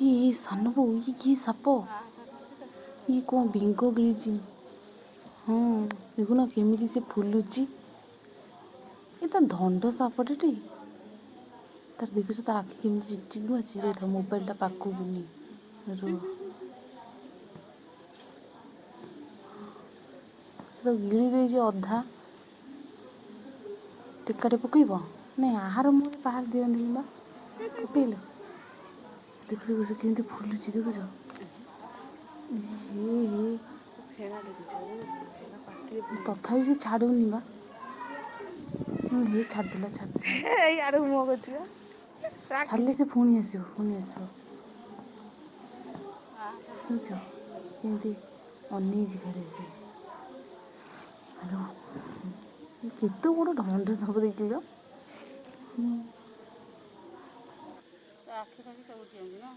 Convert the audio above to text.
ये सानो बो ये कि साप ये कौन बिंगो गिळिଛି। हाँ देखुन केमिति से फुलुची ये तो धंड सापटे तार देखुछ तार आखि केमिति चिकचिक मारछि। रह मोबाइलटा पाखु बुनी रो से तो गिळि देछि अधा टेकाटे पकईब नहीं आहार मुहर बाहर दियंती बा पकईले देख देख से केमिति फुलुची देखुछ। तथापि से छाड़ूनी बा हे छाड़देला छाड़ले से पुणी आसो बुझ केमती अनेइछि खाली केते बड़ ढंड सब देखिल आखि फाखि सब उठी ना